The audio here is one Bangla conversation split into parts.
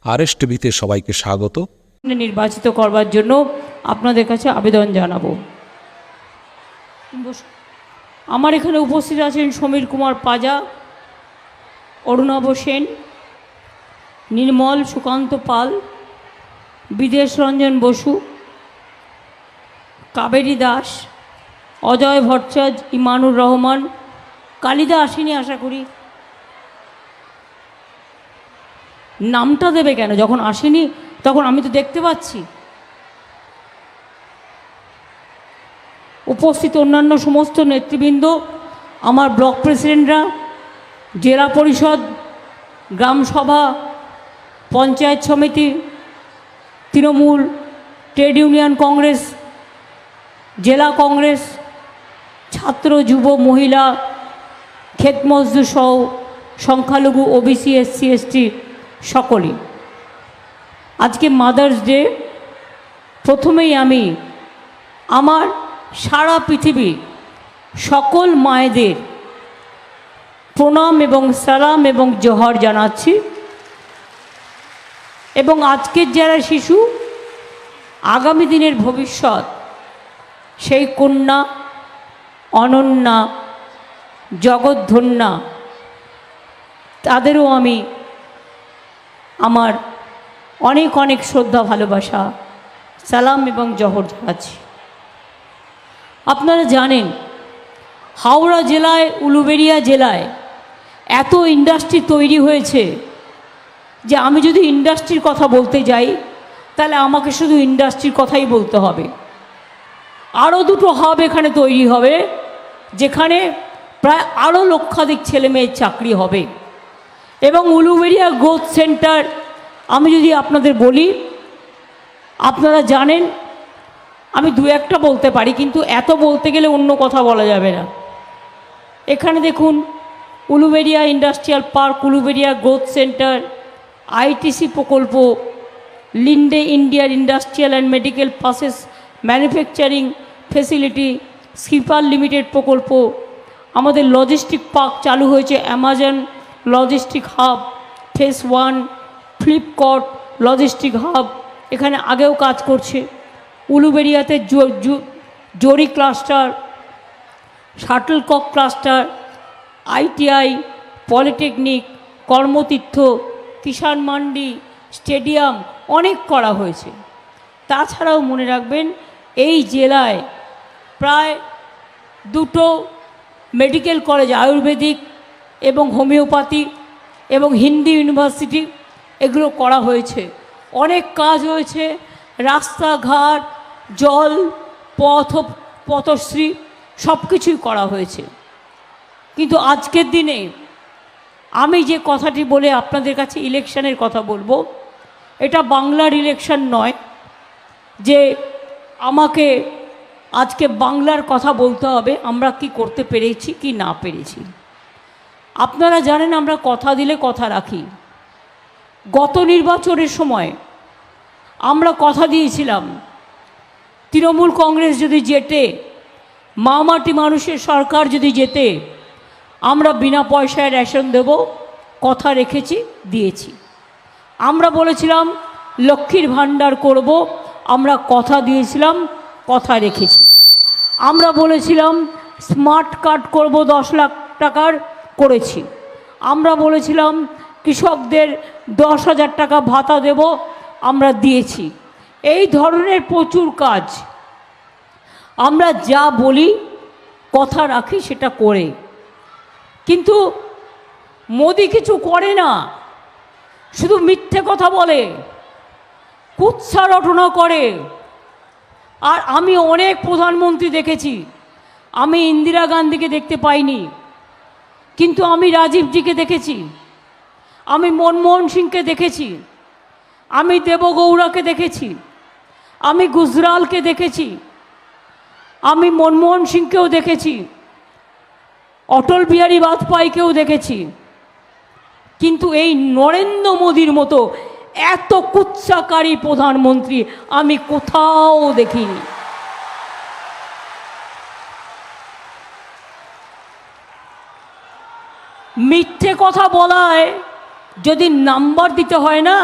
RS-টিভিতে সবাইকে স্বাগত। নির্বাচিত করবার জন্য আপনাদের কাছে আবেদন জানাবো। আমার এখানে উপস্থিত আছেন সমীর কুমার পাজা, অরুণাভ সেন, নির্মল সুকান্ত পাল, বিদেশ রঞ্জন বসু, কাবেরী দাস, অজয় ভট্টাচার্য, ইমানুর রহমান। কালিদা আসেনি আশা করি। নামটা দেবে কেন যখন আসেনি? তখন আমি তো দেখতে পাচ্ছি। উপস্থিত অন্যান্য সমস্ত নেতৃবৃন্দ, আমার ব্লক প্রেসিডেন্টরা, জেলা পরিষদ, গ্রাম সভা, পঞ্চায়েত সমিতি, তৃণমূল, ট্রেড ইউনিয়ন কংগ্রেস, জেলা কংগ্রেস, ছাত্র, যুব, মহিলা, ক্ষেত মজদুর সহ সংখ্যালঘু, ওবিসি, SC ST সকলেই। আজকে মাদার্স ডে। প্রথমেই আমি আমার সারা পৃথিবীর সকল মায়েদের প্রণাম এবং সালাম এবং জোহর জানাচ্ছি। এবং আজকের যারা শিশু, আগামী দিনের ভবিষ্যৎ, সেই কন্যা, অনন্যা, জগৎধন্যা, তাদেরও আমি আমার অনেক অনেক শ্রদ্ধা, ভালোবাসা, সালাম এবং জোহর জানাচ্ছি। আপনারা জানেন হাওড়া জেলায়, উলুবেড়িয়া জেলায় এত ইন্ডাস্ট্রি তৈরি হয়েছে যে আমি যদি ইন্ডাস্ট্রির কথা বলতে যাই তাহলে আমাকে শুধু ইন্ডাস্ট্রির কথাই বলতে হবে। আরও দুটো হাব এখানে তৈরি হবে, যেখানে প্রায় আরও লক্ষাধিক ছেলে মেয়ের চাকরি হবে। এবং উলুবেড়িয়া গ্রোথ সেন্টার আমি যদি আপনাদের বলি, আপনারা জানেন আমি দু একটা বলতে পারি, কিন্তু এত বলতে গেলে অন্য কথা বলা যাবে না। এখানে দেখুন, Uluberia industrial park, Uluberia growth centre, ITC প্রকল্প, লিন্ডে ইন্ডিয়ার industrial and medical process manufacturing facility, skipper limited প্রকল্প, আমাদের লজিস্টিক পার্ক চালু হয়েছে, Amazon logistic hub phase 1, Flipkart logistic hub এখানে আগেও কাজ করছে। উলুবেড়িয়াতে zari cluster, shuttlecock cluster, ITI, polytechnic, Karmatirtha, Kisan Mandi, stadium অনেক করা হয়েছে। তাছাড়াও মনে রাখবেন এই জেলায় প্রায় দুটো মেডিকেল কলেজ, আয়ুর্বেদিক এবং হোমিওপ্যাথি এবং হিন্দি ইউনিভার্সিটি, এগুলো করা হয়েছে। অনেক কাজ হয়েছে, রাস্তাঘাট, জল, পথশ্রী সব কিছুই করা হয়েছে। কিন্তু আজকের দিনে আমি যে কথাটি বলে আপনাদের কাছে ইলেকশনের কথা বলবো, এটা বাংলার ইলেকশন নয় যে আমাকে আজকে বাংলার কথা বলতে হবে আমরা কি করতে পেরেছি কি না পেরেছি। আপনারা জানেন আমরা কথা দিলে কথা রাখি। গত নির্বাচনের সময় আমরা কথা দিয়েছিলাম তৃণমূল কংগ্রেস যদি জেতে, মামাটি মানুষের সরকার যদি জেতে, আমরা বিনা পয়সায় রেশন দেব। কথা রেখেছি, দিয়েছি। আমরা বলেছিলাম লক্ষ্মীর ভাণ্ডার করব, আমরা কথা দিয়েছিলাম, কথা রেখেছি। আমরা বলেছিলাম স্মার্ট কার্ড করব 10 লাখ টাকার, করেছি। আমরা বলেছিলাম কৃষকদের 10,000 টাকা ভাতা দেব, আমরা দিয়েছি। এই ধরনের প্রচুর কাজ আমরা যা বলি কথা রাখি সেটা করে। কিন্তু মোদি কিছু করে না, শুধু মিথ্যে কথা বলে, কুৎসা রটনা করে। আর আমি অনেক প্রধানমন্ত্রী দেখেছি, আমি ইন্দিরা গান্ধীকে দেখতে পাইনি, কিন্তু আমি রাজীবজিকে দেখেছি, আমি মনমোহন সিংকে দেখেছি, আমি দেবগৌড়াকে দেখেছি, আমি গুজরালকে দেখেছি, আমি মনমোহন সিংকেও দেখেছি, অটল বিহারী বাজপেয়ীকেও দেখেছি। কিন্তু এই নরেন্দ্র মোদীর মতো এত কুৎসাকারী প্রধানমন্ত্রী আমি কোথাও দেখিনি। মিথ্যে কথা বলায় যদি নাম্বার দিতে হয় না,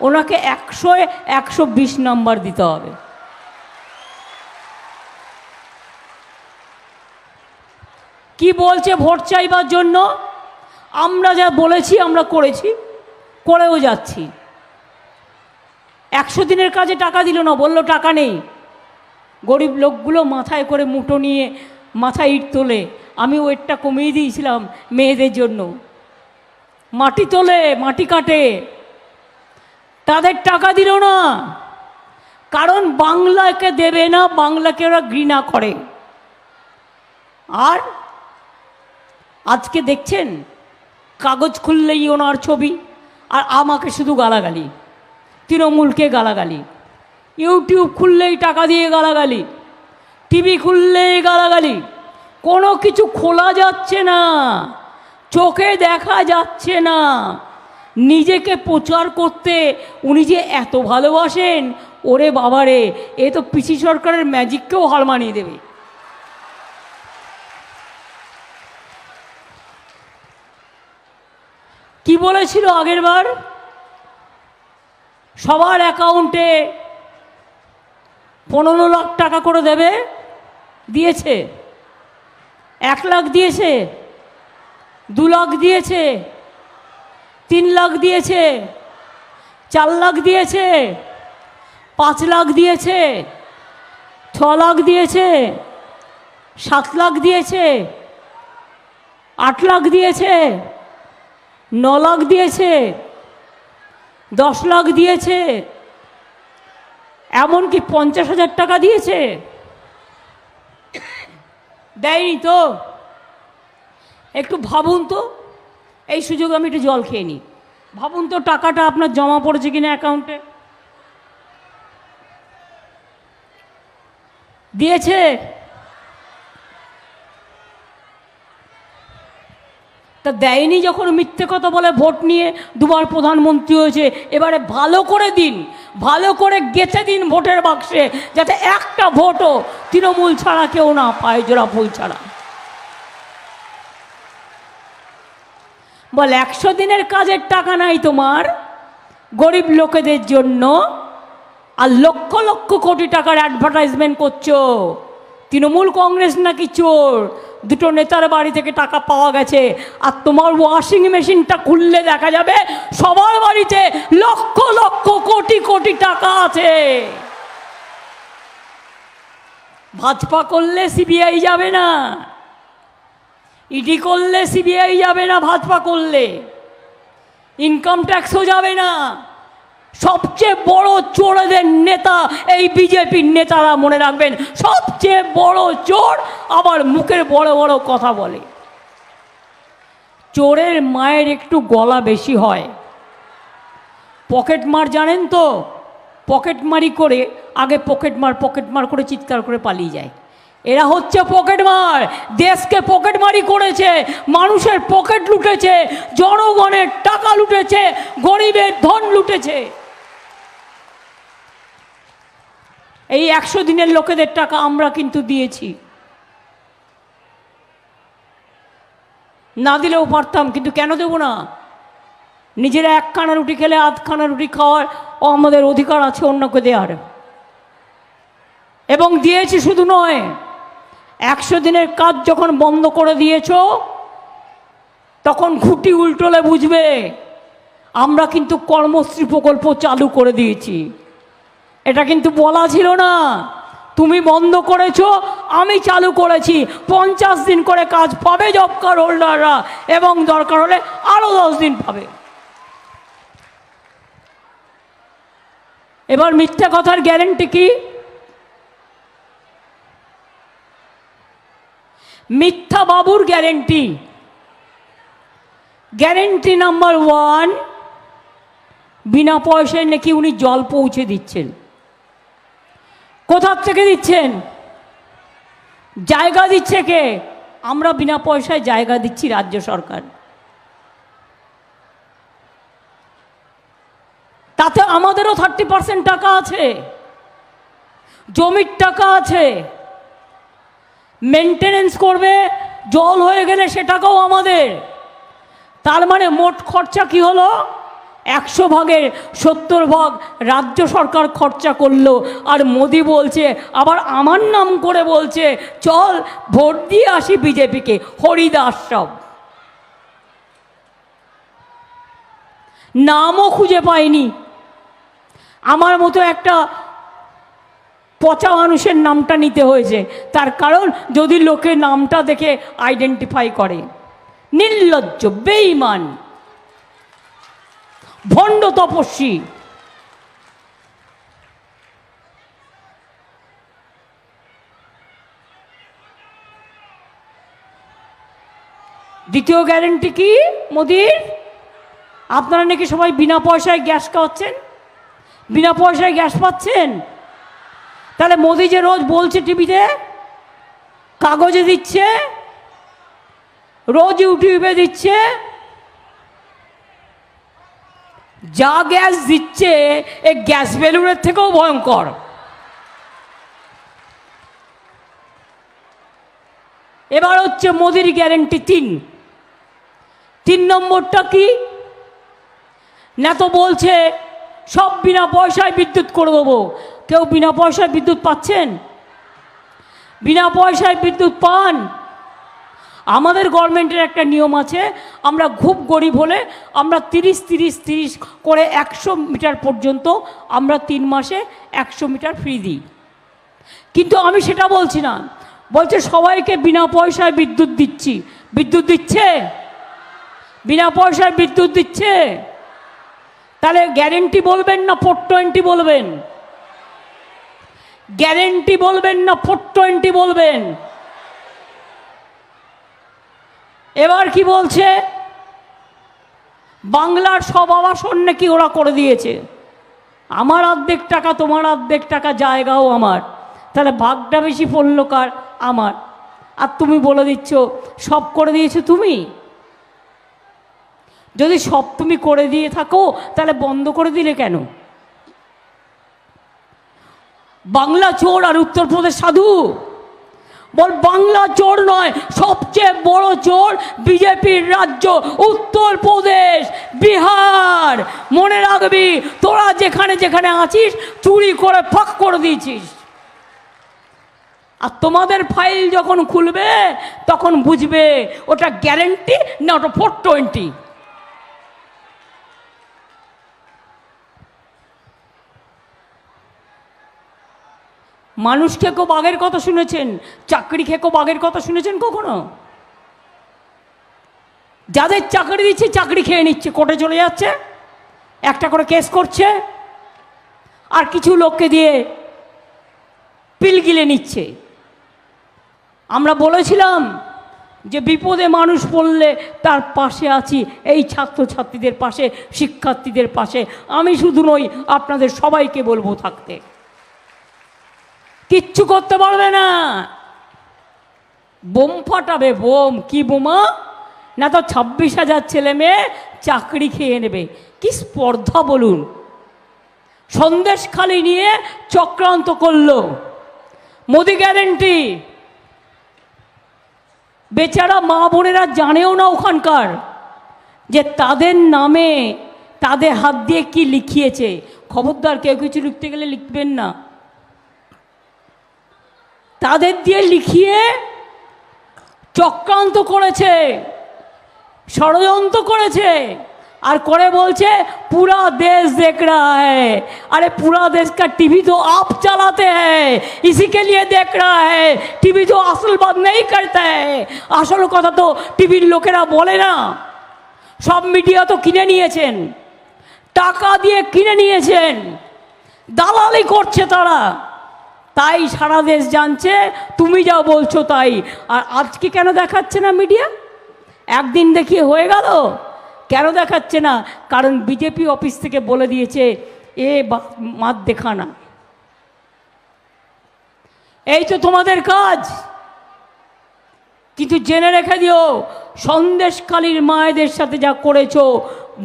ওনাকে 100-এ 120 নাম্বার দিতে হবে। কি বলছে ভোট চাইবার জন্য? আমরা যা বলেছি আমরা করেছি, করেও যাচ্ছি। 100 দিনের কাজে টাকা দিল না, বলল টাকা নেই। গরিব লোকগুলো মাথায় করে মুঠো নিয়ে মাথায় ইট তোলে। আমি ওয়েটটা কমিয়ে দিয়েছিলাম মেয়েদের জন্য। মাটি তোলে, মাটি কাটে, তাদের টাকা দিল না, কারণ বাংলাকে দেবে না, বাংলাকে ওরা ঘৃণা করে। আর আজকে দেখছেন কাগজ খুললেই ওনার ছবি, আর আমাকে শুধু গালাগালি, তৃণমূলকে গালাগালি, ইউটিউব খুললেই টাকা দিয়ে গালাগালি, টিভি খুললেই গালাগালি, কোনো কিছু খোলা যাচ্ছে না, চোখে দেখা যাচ্ছে না। নিজেকে প্রচার করতে উনি যে এত ভালোবাসেন, ওরে বাবারে, এ তো পিসি সরকারের ম্যাজিককেও হার মানিয়ে দেবে। কি বলেছিল আগের বার? সবার অ্যাকাউন্টে 15 লাখ টাকা করে দেবে, দিয়েছে। 1 লাখ দিয়েছে, 2 লাখ দিয়েছে, 3 লাখ দিয়েছে, 4 লাখ দিয়েছে, 5 লাখ দিয়েছে, 6 লাখ দিয়েছে, 7 লাখ দিয়েছে, 8 লাখ দিয়েছে, 9 লাখ দিয়েছে, 10 লাখ দিয়েছে, এমনকি 50,000 টাকা দিয়েছে। দেয়নি তো? একটু ভাবুন তো, এই সুযোগে আমি একটু জল খেয়ে নিই। ভাবুন তো টাকাটা আপনার জমা পড়েছে কিনা অ্যাকাউন্টে। দিয়েছে? তা দেয়নি যখন মিথ্যে কথা বলে ভোট নিয়ে 2 বার প্রধানমন্ত্রী হয়েছে, এবারে ভালো করে দিন, ভালো করে গেঁথে দিন ভোটের বাক্সে, যাতে একটা ভোটও তৃণমূল ছাড়া কেউ না পায়, জোড়া ফুল ছাড়া। বল 100 দিনের কাজের টাকা নাই তোমার গরিব লোকেদের জন্য, আর লক্ষ লক্ষ কোটি টাকার অ্যাডভার্টাইজমেন্ট করছো। তৃণমূল কংগ্রেস নাকি চোর, 2টো নেতার বাড়ি থেকে টাকা পাওয়া গেছে। আর তোমার ওয়াশিং মেশিনটা খুললে দেখা যাবে সবার বাড়িতে লক্ষ লক্ষ কোটি কোটি টাকা আছে। ভাজপা করলে সিবিআই যাবে না, ইডি করলে সিবিআই যাবে না, ভাজপা করলে ইনকাম ট্যাক্সও যাবে না। সবচেয়ে বড় চোরদের নেতা এই বিজেপির নেতারা, মনে রাখবেন, সবচেয়ে বড় চোর, আবার মুখের বড় বড় কথা বলে। চোরের মায়ের একটু গলা বেশি হয়। পকেট মার জানেন তো? পকেট মারি করে আগে পকেট মার করে চিৎকার করে পালিয়ে যায়। এরা হচ্ছে পকেট মার, দেশকে পকেট মারি করেছে, মানুষের পকেট লুটেছে, জনগণের টাকা লুটেছে, গরিবের ধন লুটেছে। এই 100 দিনের লোকেদের টাকা আমরা কিন্তু দিয়েছি, না দিলেও পারতাম, কিন্তু কেন দেব না? নিজেরা 1 খানা রুটি খেলে 8 খানা রুটি খাওয়ার আমাদের অধিকার আছে অন্যকে দেওয়ার, এবং দিয়েছি। শুধু নয়, 100 দিনের কাজ যখন বন্ধ করে দিয়েছ, তখন খুঁটি উল্টোলে বুঝবে আমরা কিন্তু কর্মশ্রী প্রকল্প চালু করে দিয়েছি। এটা কিন্তু বলা ছিল না, তুমি বন্ধ করেছো, আমি চালু করেছি। 50 দিন করে কাজ পাবে জব কার্ড হোল্ডাররা, এবং দরকার হলে আরো 10 দিন পাবে। এবার মিথ্যা কথার গ্যারেন্টি কি? মিথ্যা বাবুর গ্যারেন্টি, গ্যারেন্টি নাম্বার 1, বিনা পয়সায় নাকি উনি জল পৌঁছে দিচ্ছেন। কোথার থেকে দিচ্ছেন? জায়গা দিচ্ছে কে? আমরা বিনা পয়সায় জায়গা দিচ্ছি, রাজ্য সরকার। তাতে আমাদেরও 30% টাকা আছে, জমির টাকা আছে, মেনটেনেন্স করবে, জল হয়ে গেলে সে টাকাও আমাদের। তার মানে মোট খরচা কি হলো? 100 ভাগের 70 ভাগ রাজ্য সরকার খরচা করলো, আর মোদি বলছে আবার আমার নাম করে বলছে চল ভোট দিয়ে আসি বিজেপিকে। হরিদাস সব, নামও খুঁজে পাইনি। আমার মতো একটা পচা মানুষের নামটা নিতে হয়েছে, তার কারণ যদি লোকে নামটা দেখে আইডেন্টিফাই করে। নির্লজ্জ, বেঈমান, ভণ্ড তপস্বী। দ্বিতীয় গ্যারেন্টি কি মোদির? আপনারা নাকি সবাই বিনা পয়সায় গ্যাস খাওয়াচ্ছেন, বিনা পয়সায় গ্যাস পাচ্ছেন। তাহলে মোদি যে রোজ বলছে টিভিতে, কাগজে দিচ্ছে, রোজ ইউটিউবে দিচ্ছে, যা গ্যাস দিচ্ছে এই গ্যাস বেলুনের থেকেও ভয়ঙ্কর। এবার হচ্ছে মোদির গ্যারেন্টি 3 নম্বরটা কি না, তো বলছে সব বিনা পয়সায় বিদ্যুৎ করে দেবো। কেউ বিনা পয়সায় বিদ্যুৎ পাচ্ছেন? বিনা পয়সায় বিদ্যুৎ পান? আমাদের গভর্নমেন্টের একটা নিয়ম আছে, আমরা খুব গরিব হলে আমরা 30 করে 100 মিটার পর্যন্ত আমরা 3 মাসে 100 মিটার ফ্রি দিই। কিন্তু আমি সেটা বলছি না, বলছে সবাইকে বিনা পয়সায় বিদ্যুৎ দিচ্ছি। বিদ্যুৎ দিচ্ছে? বিনা পয়সায় বিদ্যুৎ দিচ্ছে? তাহলে গ্যারেন্টি বলবেন না 420 বলবেন? গ্যারেন্টি বলবেন না 420 বলবেন? এবার কি বলছে, বাংলার সব আবাসন নাকি ওরা করে দিয়েছে। আমার অর্ধেক টাকা, তোমার অর্ধেক টাকা, জায়গাও আমার, তাহলে ভাগটা বেশি পড়ল কার? আমার। আর তুমি বলে দিচ্ছ সব করে দিয়েছো তুমি। যদি সব তুমি করে দিয়ে থাকো তাহলে বন্ধ করে দিলে কেন? বাংলা চোর আর উত্তরপ্রদেশ সাধু। বল বাংলা চোর নয়, সবচেয়ে বড় চোর বিজেপির রাজ্য উত্তরপ্রদেশ, বিহার। মনে রাখবি, তোরা যেখানে যেখানে আছিস চুরি করে ফাঁক করে দিয়েছিস। আর তোমাদের ফাইল যখন খুলবে তখন বুঝবে ওটা গ্যারেন্টি না ওটা 420। মানুষ খেকো বাঘের কথা শুনেছেন? চাকরি খেকো বাঘের কথা শুনেছেন কখনো? যাদের চাকরি দিচ্ছে চাকরি খেয়ে নিচ্ছে, কোর্টে চলে যাচ্ছে, একটা করে কেস করছে, আর কিছু লোককে দিয়ে পিল গিলে নিচ্ছে। আমরা বলেছিলাম যে বিপদে মানুষ পড়লে তার পাশে আছি, এই ছাত্রছাত্রীদের পাশে, শিক্ষার্থীদের পাশে। আমি শুধু নই, আপনাদের সবাইকে বলবো থাকতে। কিচ্ছু করতে পারবে না, বোম ফাটাবে। বোম কি বোমা? না তো 26,000 ছেলে মেয়ে চাকরি খেয়ে নেবে। কি স্পর্ধা বলুন! সন্দেশখালি নিয়ে চক্রান্ত করলো। মোদি গ্যারেন্টি, বেচারা মা বোনেরা জানেও না ওখানকার যে তাদের নামে তাদের হাত দিয়ে কি লিখিয়েছে। খবরদার কেউ কিছু লিখতে গেলে লিখবেন না। তাদের দিয়ে লিখিয়ে চক্রান্ত করেছে, ষড়যন্ত্র করেছে, আর করে বলছে পুরা দেশ देख रहा है। अरे पूरा देश का टीवी तो आप चलाते हैं, इसी के लिए देख रहा है। टीवी तो असल बात नहीं करता है। আসল কথা তো টিভির লোকেরা বলে না। সব মিডিয়া তো কিনে নিয়েছেন, টাকা দিয়ে কিনে নিয়েছেন, দালালি করছে তারা। তাই সারা দেশ জানছে তুমি যা বলছো তাই। আর আজকে কেন দেখাচ্ছে না মিডিয়া? একদিন দেখিয়ে হয়ে গেল, কেন দেখাচ্ছে না? কারণ বিজেপি অফিস থেকে বলে দিয়েছে এ মাত দেখানা। এই তো তোমাদের কাজ। কিন্তু জেনে রেখে দিও, সন্দেশখালীর মায়েদের সাথে যা করেছো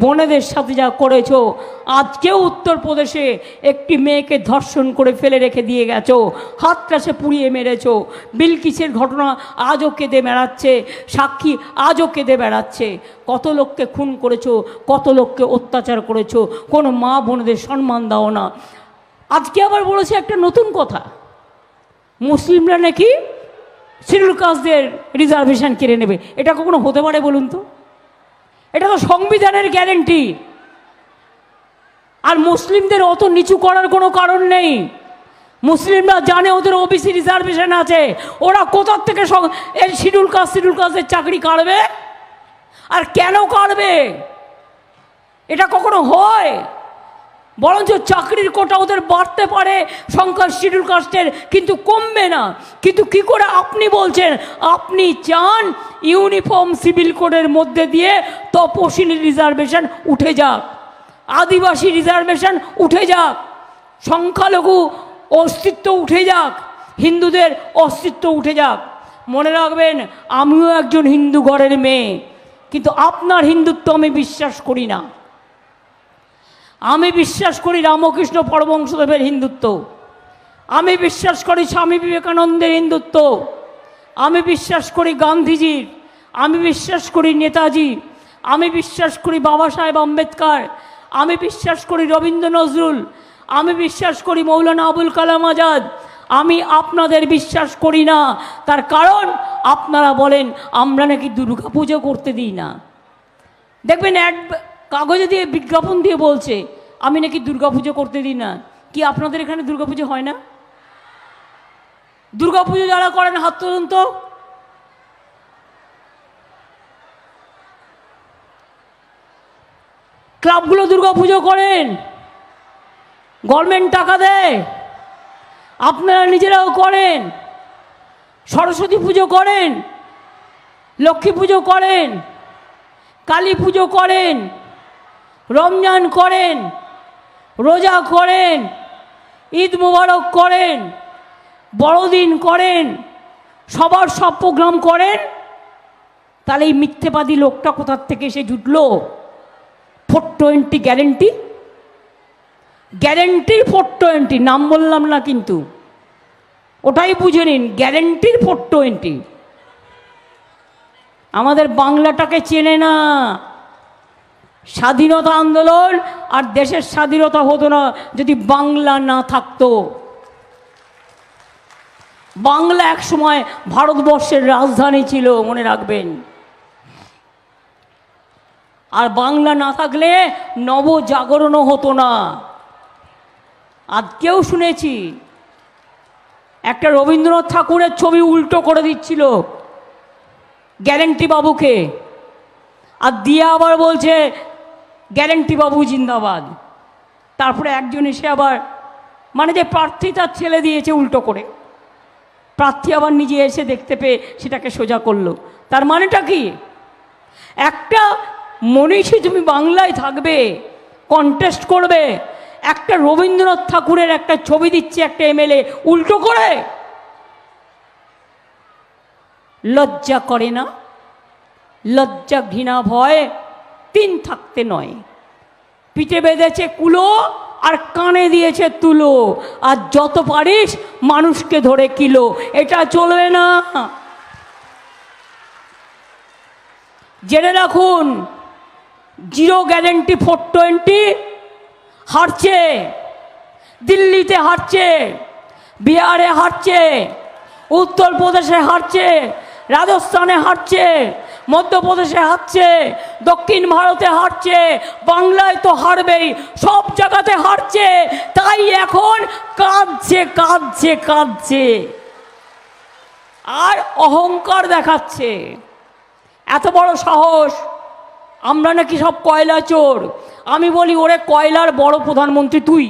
বোনেদের সাথে যা করেছো, আজকেও উত্তরপ্রদেশে একটি মেয়েকে ধর্ষণ করে ফেলে রেখে দিয়ে গেছো, হাতটাসে পুড়িয়ে মেরেছো। বিলকিসের ঘটনা আজও কেঁদে বেড়াচ্ছে, সাক্ষী আজও কেঁদে বেড়াচ্ছে। কত লোককে খুন করেছো, কত লোককে অত্যাচার করেছো, কোনো মা বোনেদের সম্মান দাও না। আজকে আবার বলেছে একটা নতুন কথা, মুসলিমরা নাকি শিডিউল কাস্টদের রিজার্ভেশন কেড়ে নেবে। এটা কখনো হতে পারে বলুন তো? এটা তো সংবিধানের গ্যারেন্টি। আর মুসলিমদের অত নিচু করার কোনো কারণ নেই। মুসলিমরা জানে ওদের ওবিসি রিজার্ভেশন আছে, ওরা কোথার থেকে এই শিডিউল কাস্টের চাকরি কাটবে? আর কেন কাটবে? এটা কখনো হয়? বরঞ্চ চাকরির কোটা ওদের বাড়তে পারে সংখ্যা শিডিউল কাস্টের, কিন্তু কমবে না। কিন্তু কি করে আপনি বলছেন আপনি চান ইউনিফর্ম সিভিল কোডের মধ্যে দিয়ে তপশিলি রিজার্ভেশন উঠে যাক, আদিবাসী রিজার্ভেশন উঠে যাক, সংখ্যালঘু অস্তিত্ব উঠে যাক, হিন্দুদের অস্তিত্ব উঠে যাক। মনে রাখবেন, আমিও একজন হিন্দু ঘরের মেয়ে, কিন্তু আপনার হিন্দুত্ব আমি বিশ্বাস করি না। আমি বিশ্বাস করি রামকৃষ্ণ পরমহংসদেবের হিন্দুত্ব, আমি বিশ্বাস করি স্বামী বিবেকানন্দের হিন্দুত্ব, আমি বিশ্বাস করি গান্ধীজির, আমি বিশ্বাস করি নেতাজি, আমি বিশ্বাস করি বাবা সাহেব আম্বেদকর, আমি বিশ্বাস করি রবীন্দ্র নজরুল, আমি বিশ্বাস করি মৌলানা আবুল কালাম আজাদ। আমি আপনাদের বিশ্বাস করি না। তার কারণ আপনারা বলেন আমরা নাকি দুর্গা পুজো করতে দিই না। দেখবেন কাগজে দিয়ে বিজ্ঞাপন দিয়ে বলছে আমি নাকি দুর্গাপুজো করতে দিই না। কি আপনাদের এখানে দুর্গাপুজো হয় না? দুর্গাপুজো যারা করেন হাত তুলুন তো। ক্লাবগুলো দুর্গাপুজো করেন, গভর্নমেন্ট টাকা দেয়, আপনারা নিজেরাও করেন। সরস্বতী পুজো করেন, লক্ষ্মী পুজো করেন, কালী পুজো করেন, রমজান করেন, রোজা করেন, ঈদ মোবারক করেন, বড়দিন করেন, সবার সব প্রোগ্রাম করেন। তাহলে এই মিথ্যেবাদী লোকটা কোথার থেকে এসে জুটলো? 420 গ্যারেন্টি, গ্যারেন্টির 420, নাম বললাম না কিন্তু, ওটাই বুঝে নিন, গ্যারেন্টির 420। আমাদের বাংলাটাকে চেনে না। স্বাধীনতা আন্দোলন আর দেশের স্বাধীনতা হতো না যদি বাংলা না থাকতো। বাংলা এক সময় ভারতবর্ষের রাজধানী ছিল, মনে রাখবেন। আর বাংলা না থাকলে নবজাগরণও হতো না। আজকেও শুনেছি একটা রবীন্দ্রনাথ ঠাকুরের ছবি উল্টো করে দিচ্ছিল গ্যারেন্টি বাবুকে, আর দিয়ে আবার বলছে গ্যারেন্টি বাবু জিন্দাবাদ। তারপরে একজন এসে আবার, মানে যে প্রার্থী তার ছেলে দিয়েছে উল্টো করে, প্রার্থী আবার নিজে এসে দেখতে পেয়ে সেটাকে সোজা করলো। তার মানেটা কি? একটা মনীষী তুমি বাংলায় থাকবে, কন্টেস্ট করবে, একটা রবীন্দ্রনাথ ঠাকুরের একটা ছবি দিচ্ছে একটা এমএলএ উল্টো করে। লজ্জা করে না? লজ্জা ঘৃণা ভয় 3 থাকতে নয়। পিঠে বেঁধেছে কুলো আর কানে দিয়েছে তুলো, আর যত পারিস মানুষকে ধরে কিলো। এটা চলবে না। জেনে রাখুন, জিরো গ্যারেন্টি 420 হারছে, দিল্লিতে হারছে, বিহারে হারছে, উত্তরপ্রদেশে হারছে, রাজস্থানে হারছে, মধ্যপ্রদেশে হারছে, দক্ষিণ ভারতে হারছে, বাংলায় তো হারবেই, সব জায়গাতে হারছে। তাই এখন কাঁদছে কাঁদছে কাঁদছে আর অহংকার দেখাচ্ছে। এত বড় সাহস, আমরা নাকি সব কয়লা চোর। আমি বলি ওরে কয়লার বড় প্রধানমন্ত্রী তুই,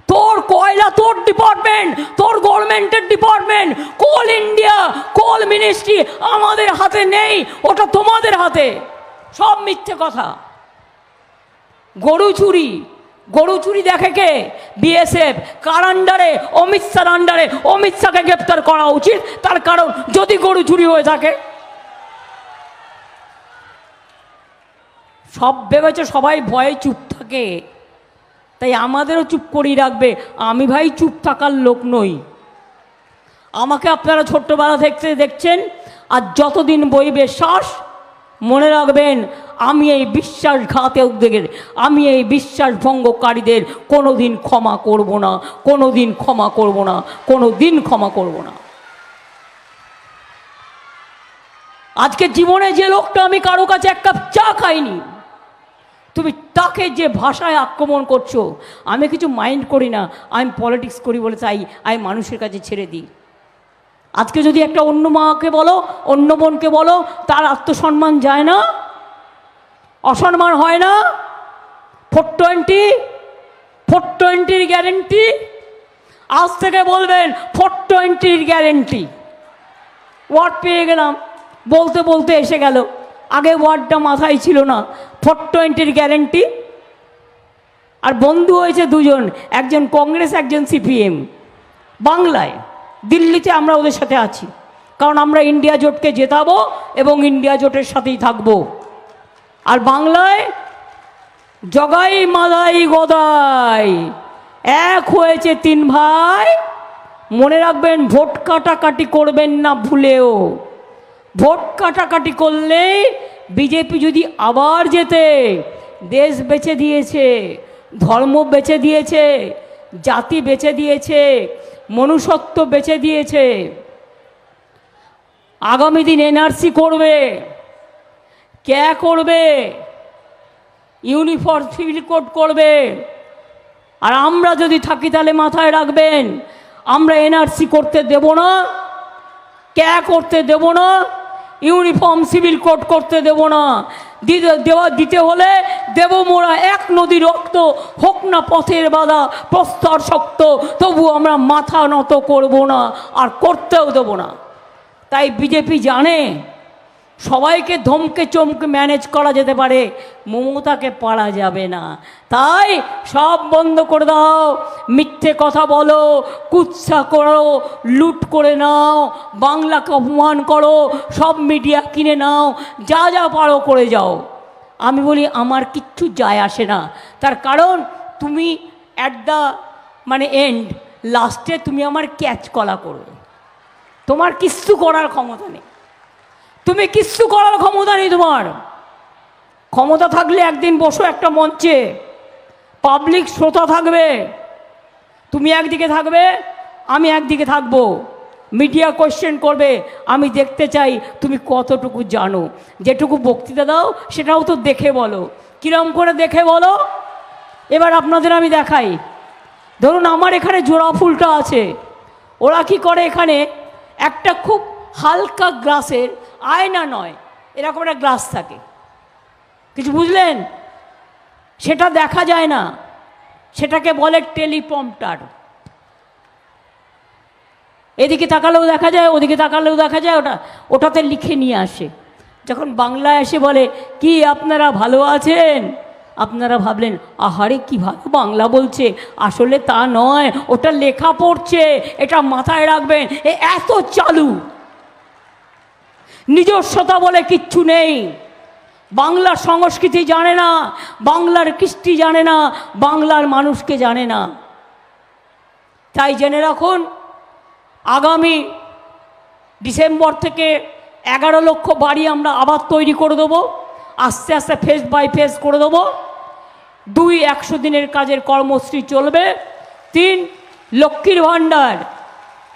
তোর কয়লা তোর ডিপার্টমেন্ট, তোর গভর্নমেন্টের ডিপার্টমেন্ট, কোল ইন্ডিয়া, কোল মিনিস্ট্রি আমাদের হাতে নেই, ওটা তোমাদের হাতে। সব মিথ্যে কথা। গরু চুরি, গরু চুরি দেখে কে? বিএসএফ। কার আন্ডারে? অমিত শাহর আন্ডারে। অমিত শাহকে গ্রেপ্তার করা উচিত, তার কারণ যদি গরু চুরি হয়ে থাকে। সব ভেবেছে সবাই ভয়ে চুপ থাকে, তাই আমাদেরও চুপ করিয়ে রাখবে। আমি ভাই চুপ থাকার লোক নই। আমাকে আপনারা ছোট্টবেলা থেকে দেখছেন, আর যতদিন বইবে শ্বাস, মনে রাখবেন আমি এই বিশ্বাসঘাতকদের, আমি এই বিশ্বাস ভঙ্গকারীদের কোনো দিন ক্ষমা করব না, কোনো দিন ক্ষমা করব না, কোনো দিন ক্ষমা করব না। আজকে জীবনে যে লোকটা আমি কারো কাছে এক কাপ চা খাইনি, তুমি তাকে যে ভাষায় আক্রমণ করছো, আমি কিছু মাইন্ড করি না। আমি পলিটিক্স করি বলে তাই আমি মানুষের কাছে ছেড়ে দিই। আজকে যদি একটা অন্য মাকে বলো, অন্য বোনকে বলো, তার আত্মসম্মান যায় না, অসম্মান হয় না। 420 গ্যারেন্টি, আজ থেকে বলবেন 420 গ্যারেন্টি। ওয়ার্ড পেয়ে গেলাম, বলতে বলতে এসে গেল, আগে ওয়ার্ডটা মাথায় ছিল না। 420 গ্যারেন্টি। আর বন্ধু হয়েছে দুজন, একজন কংগ্রেস, একজন সিপিএম। বাংলায়, দিল্লিতে আমরা ওদের সাথে আছি, কারণ আমরা ইন্ডিয়া জোটকে জেতাবো এবং ইন্ডিয়া জোটের সাথেই থাকবো। আর বাংলায় জগাই মাদাই গদাই এক হয়েছে 3 ভাই। মনে রাখবেন, ভোট কাটাকাটি করবেন না ভুলেও। ভোট কাটাকাটি করলে বিজেপি যদি আবার জেতে, দেশ বেচে দিয়েছে, ধর্ম বেচে দিয়েছে, জাতি বেচে দিয়েছে, মনুষ্যত্ব বেচে দিয়েছে। আগামী দিন এনআরসি করবে, কে করবে, ইউনিফর্ম সিভিল কোড করবে। আর আমরা যদি থাকি তাহলে মাথায় রাখবেন, আমরা এনআরসি করতে দেব না, কে করতে দেব না, ইউনিফর্ম সিভিল কোড করতে দেব না। দিতে হলে দেব মোরা এক নদী রক্ত, হোক না পথের বাধা প্রস্তর শক্ত, তবু আমরা মাথা নত করব না, আর করতেও দেব না। তাই বিজেপি জানে সবাইকে ধমকে চমকে ম্যানেজ করা যেতে পারে, মমতাকে পারা যাবে না। তাই সব বন্ধ করে দাও, মিথ্যে কথা বলো, কুৎসা করো, লুট করে নাও, বাংলাকে অপমান করো, সব মিডিয়া কিনে নাও, যা যা পারো করে যাও। আমি বলি আমার কিচ্ছু যায় আসে না। তার কারণ তুমি অ্যাট দ্য এন্ড, লাস্টে তুমি আমার ক্যাচ কলা করবে। তোমার কিচ্ছু করার ক্ষমতা নেই, তুমি কিচ্ছু করার ক্ষমতা নেই। তোমার ক্ষমতা থাকলে একদিন বসো একটা মঞ্চে, পাবলিক শ্রোতা থাকবে, তুমি একদিকে থাকবে, আমি একদিকে থাকবো, মিডিয়া কোয়েশ্চেন করবে, আমি দেখতে চাই তুমি কতটুকু জানো। যেটুকু বক্তৃতা দাও সেটাও তো দেখে বলো। কিরম করে দেখে বলো? এবার আপনাদের আমি দেখাই। ধরুন আমার এখানে জোড়া ফুলটা আছে, ওরা কি করে, এখানে একটা খুব হালকা গ্লাসের, আয়না নয়, এরকম একটা গ্লাস থাকে, কিছু বুঝলেন? সেটা দেখা যায় না, সেটাকে বলে টেলিপ্রম্পটার। এদিকে তাকালেও দেখা যায়, ওদিকে তাকালেও দেখা যায়, ওটাতে লিখে নিয়ে আসে। যখন বাংলায় এসে বলে কি আপনারা ভালো আছেন, আপনারা ভাবলেন আহারে কি ভালো বাংলা বলছে, আসলে তা নয়, ওটা লেখা পড়ছে। এটা মাথায় রাখবেন, এত চালু, নিজস্বতা বলে কিচ্ছু নেই। বাংলার সংস্কৃতি জানে না, বাংলার কৃষ্টি জানে না, বাংলার মানুষকে জানে না। তাই জেনে রাখুন, আগামী ডিসেম্বর থেকে 11 লক্ষ বাড়ি আমরা আবার তৈরি করে দেবো, আস্তে আস্তে ফেজ বাই ফেজ করে দেবো। 2 100 দিনের কাজের কর্মসূচি চলবে। 3 লক্ষ্মীর ভাণ্ডার,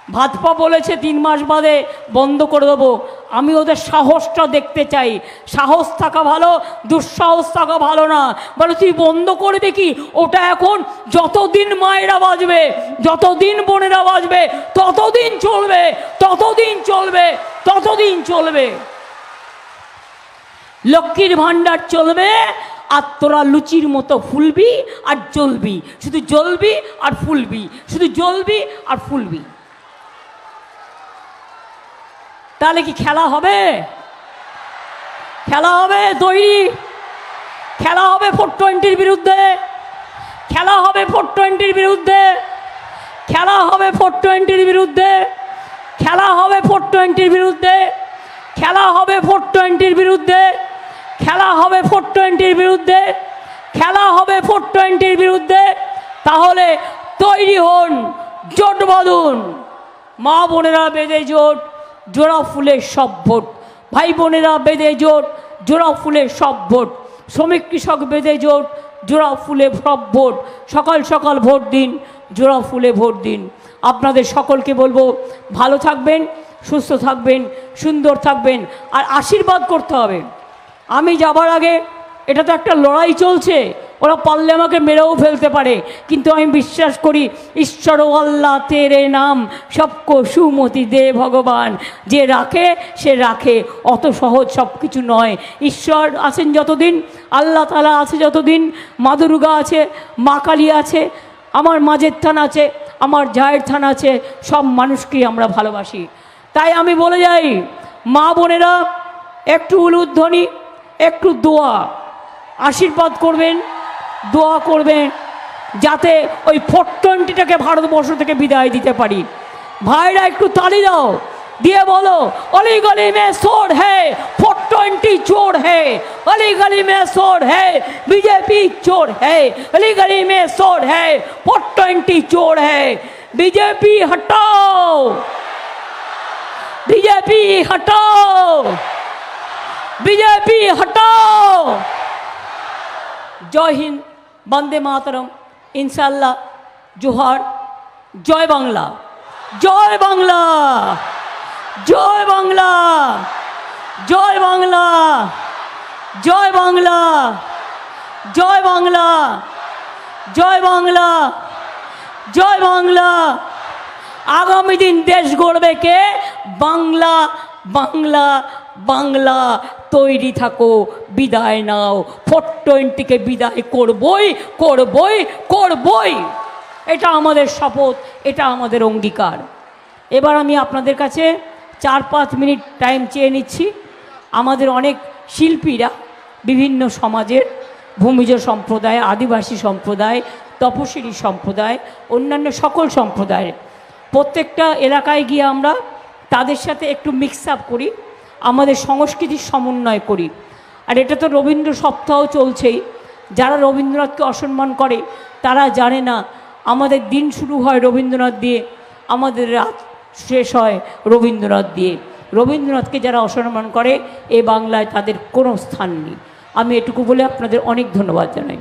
ভাজপা বলেছে 3 মাস বাদে বন্ধ করে দেবো। আমি ওদের সাহসটা দেখতে চাই। সাহস থাকা ভালো, দুঃসাহস থাকা ভালো না। বলে তুই বন্ধ করবে কি? ওটা এখন যতদিন মায়েরা বাজবে, যতদিন বোনেরা বাজবে, ততদিন চলবে, ততদিন চলবে, ততদিন চলবে। লক্ষ্মীর ভাণ্ডার চলবে, আর তোরা লুচির মতো ফুলবি আর জ্বলবি, শুধু জ্বলবি আর ফুলবি, শুধু জ্বলবি আর ফুলবি। তাহলে কি খেলা হবে? খেলা হবে তৈরি, খেলা হবে 420-র বিরুদ্ধে, খেলা হবে 420-র বিরুদ্ধে, খেলা হবে 420-র বিরুদ্ধে, খেলা হবে 420-র বিরুদ্ধে, খেলা হবে 420-র বিরুদ্ধে। খেলা হবে 420-র বিরুদ্ধে, খেলা হবে 420-র বিরুদ্ধে। তাহলে তৈরি হন, জোট বাঁধুন। মা বোনেরা বেঁধে জোট, জোড়া ফুলের সব ভোট। ভাই বোনেরা বেঁধে জোট, জোড়া ফুলের সব ভোট। শ্রমিক কৃষক বেঁধে জোট, জোড়া ফুলে সব ভোট। সকাল সকাল ভোট দিন, জোড়া ফুলে ভোট দিন। আপনাদের সকলকে বলবো, ভালো থাকবেন, সুস্থ থাকবেন, সুন্দর থাকবেন, আর আশীর্বাদ করতে হবে। আমি যাবার আগে, এটা তো একটা লড়াই চলছে, ওরা পারলে আমাকে মেরেও ফেলতে পারে, কিন্তু আমি বিশ্বাস করি ঈশ্বর আল্লাহ তেরে নাম সবকো সুমতি দে ভগবান। যে রাখে সে রাখে, অত সহজ সব কিছু নয়। ঈশ্বর আছেন যতদিন, আল্লাহ তাআলা আছে যতদিন, মা দুর্গা আছে, মা কালী আছে, আমার মাঝের থান আছে, আমার জায়ের থান আছে, সব মানুষকেই আমরা ভালোবাসি। তাই আমি বলে যাই, মা বোনেরা একটু উলুধ্বনি, একটু দোয়া, আশীর্বাদ করবেন, দোয়া করবেন, যাতে ওই 420টাকে ভারতবর্ষ থেকে বিদায় দিতে পারি। ভাইরা একটু তালি দাও, দিয়ে বলো, অলি গলি মে সোর হে 420 চোর হে, অলি গলি মে সোর হে বিজেপি চোর হে, অলি গলি মে সোর হে 420 চোর হে। বিজেপি হটাও, बीजेपी हटाओ, बीजेपी हटाओ। जय हिंद, वंदे मातरम, इंशाल्लाह, जोहार, जय बांग्ला, जय बांग्ला, जय बांग्ला, जय बांग्ला, जय बांग्ला, जय बांग्ला, जय बांग्ला, जय बांग्ला। आगामी दिन देश गढ़बे के बांग्ला, बांग्ला, बांग्ला। तैरी थाको, विदाय नाओ, 420 के विदाय करबई, करबई, करबई। এটা আমাদের শপথ, এটা আমাদের অঙ্গীকার। এবার আমি আপনাদের কাছে 4-5 মিনিট টাইম চেয়ে নিচ্ছি। আমাদের অনেক শিল্পীরা বিভিন্ন সমাজের, ভূমিজ সম্প্রদায়, আদিবাসী সম্প্রদায়, তপশিলি সম্প্রদায়, অন্যান্য সকল সম্প্রদায়ের প্রত্যেকটা এলাকায় গিয়ে আমরা তাদের সাথে একটু মিক্স আপ করি, আমাদের সংস্কৃতির সমন্বয় করি। আর এটা তো রবীন্দ্র সপ্তাহ চলছেই। যারা রবীন্দ্রনাথকে অসম্মান করে তারা জানে না আমাদের দিন শুরু হয় রবীন্দ্রনাথ দিয়ে, আমাদের রাত শেষ হয় রবীন্দ্রনাথ দিয়ে। রবীন্দ্রনাথকে যারা অসম্মান করে এ বাংলায় তাদের কোনো স্থান নেই। আমি এটুকু বলে আপনাদের অনেক ধন্যবাদ জানাই।